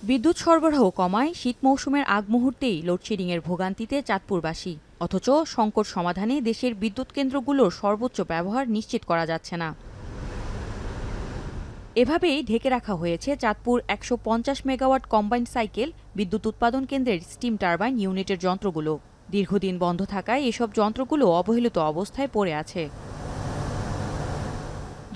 বিদ্যুৎ সরবরাহ কমায় শীত মৌসুমের আগ মুহূর্তেই লোডশেডিংয়ের ভোগান্তিতে চাঁদপুরবাসী। অথচ সংকট সমাধানে দেশের বিদ্যুৎ কেন্দ্রগুলোর সর্বোচ্চ ব্যবহার নিশ্চিত করা যাচ্ছে না। এভাবেই ঢেকে রাখা হয়েছে চাঁদপুর ১৫০ মেগাওয়াট কম্বাইন্ড সাইকেল বিদ্যুৎ উৎপাদন কেন্দ্রের স্টিম টারবাইন ইউনিটের যন্ত্রগুলো। দীর্ঘদিন বন্ধ থাকায় এসব যন্ত্রগুলো অবহেলিত অবস্থায় পড়ে আছে।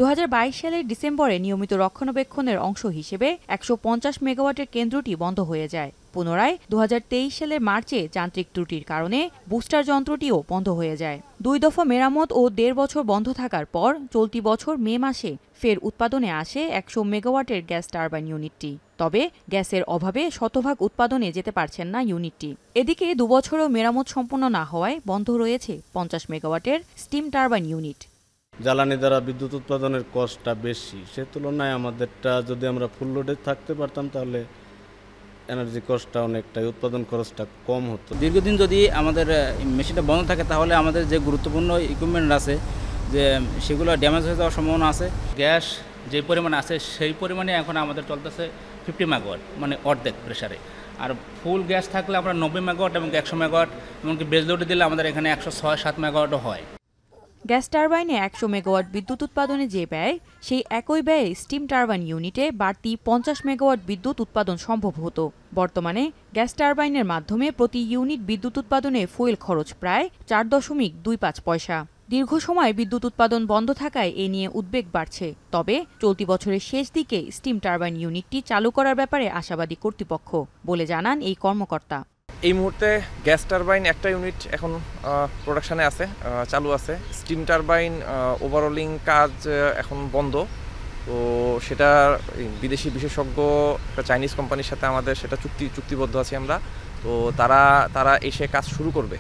২০২২ সালের ডিসেম্বরে নিয়মিত রক্ষণাবেক্ষণের অংশ হিসেবে ১৫০ মেগাওয়াটের কেন্দ্রটি বন্ধ হয়ে যায়। পুনরায় ২০২৩ সালের মার্চে যান্ত্রিক ত্রুটির কারণে বুস্টার যন্ত্রটিও বন্ধ হয়ে যায়। ২ দফা মেরামত ও ১.৫ বছর বন্ধ থাকার পর চলতি বছর মে মাসে ফের উৎপাদনে আসে ১০০ মেগাওয়াটের গ্যাস টারবাইন ইউনিটটি। তবে গ্যাসের অভাবে শতভাগ উৎপাদনে যেতে পারছেন না ইউনিটটি। এদিকে ২ বছরেও মেরামত সম্পন্ন না হওয়ায় বন্ধ রয়েছে ৫০ মেগাওয়াটের স্টিম টারবাইন ইউনিট। জ্বালানি দ্বারা বিদ্যুৎ উৎপাদনের কস্টটা বেশি, সে তুলনায় আমাদেরটা যদি আমরা ফুল লোডে থাকতে পারতাম তাহলে এনার্জি কস্টটা অনেকটাই, উৎপাদন খরচটা কম হতো। দীর্ঘদিন যদি আমাদের মেশিনটা বন্ধ থাকে তাহলে আমাদের যে গুরুত্বপূর্ণ ইকুইপমেন্ট আছে যে সেগুলো ড্যামেজ হয়ে যাওয়ার সম্ভাবনা আছে। গ্যাস যে পরিমাণে আছে সেই পরিমাণে এখন আমাদের চলতেছে 50 মেগাওয়াট, মানে অর্ধেক প্রেসারে। আর ফুল গ্যাস থাকলে আমরা 90 মেগাওয়াট এবং 100 মেগাওয়াট, এমনকি বেজ লোডে দিলে আমাদের এখানে 106-107 মেগাওয়াটও হয়। গ্যাস টারবাইনে ১০০ মেগাওয়াট বিদ্যুৎ উৎপাদনে যে ব্যয়, সেই একই ব্যয়ে স্টিম টারবাইন ইউনিটে বাড়তি ৫০ মেগাওয়াট বিদ্যুৎ উৎপাদন সম্ভব হতো। বর্তমানে গ্যাস টারবাইনের মাধ্যমে প্রতি ইউনিট বিদ্যুৎ উৎপাদনে ফুয়েল খরচ প্রায় ৪.২৫ পয়সা। দীর্ঘ সময় বিদ্যুৎ উৎপাদন বন্ধ থাকায় এ নিয়ে উদ্বেগ বাড়ছে। তবে চলতি বছরের শেষ দিকে স্টিম টারবাইন ইউনিটটি চালু করার ব্যাপারে আশাবাদী কর্তৃপক্ষ বলে জানান এই কর্মকর্তা। এই মুহূর্তে গ্যাস টারবাইন একটা ইউনিট এখন প্রোডাকশানে আছে, চালু আছে। স্টিম টারবাইন ওভারঅলিং কাজ এখন বন্ধ। তো সেটা বিদেশি বিশেষজ্ঞ একটা চাইনিজ কোম্পানির সাথে আমাদের সেটা চুক্তিবদ্ধ আছি আমরা। তো তারা এসে কাজ শুরু করবে।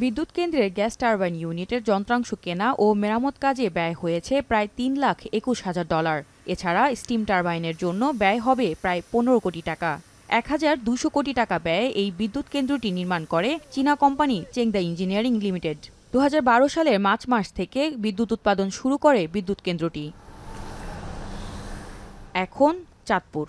বিদ্যুৎ কেন্দ্রের গ্যাস টারবাইন ইউনিটের যন্ত্রাংশ কেনা ও মেরামত কাজে ব্যয় হয়েছে প্রায় $৩,২১,০০০। এছাড়া স্টিম টারবাইনের জন্য ব্যয় হবে প্রায় ১৫ কোটি টাকা। ১,২০০ কোটি টাকা ব্যয়ে এই বিদ্যুৎ কেন্দ্রটি নির্মাণ করে চীনা কোম্পানি চেংদা ইঞ্জিনিয়ারিং লিমিটেড। ২০১২ সালের মার্চ মাস থেকে বিদ্যুৎ উৎপাদন শুরু করে বিদ্যুৎ কেন্দ্রটি। এখন চাঁদপুর।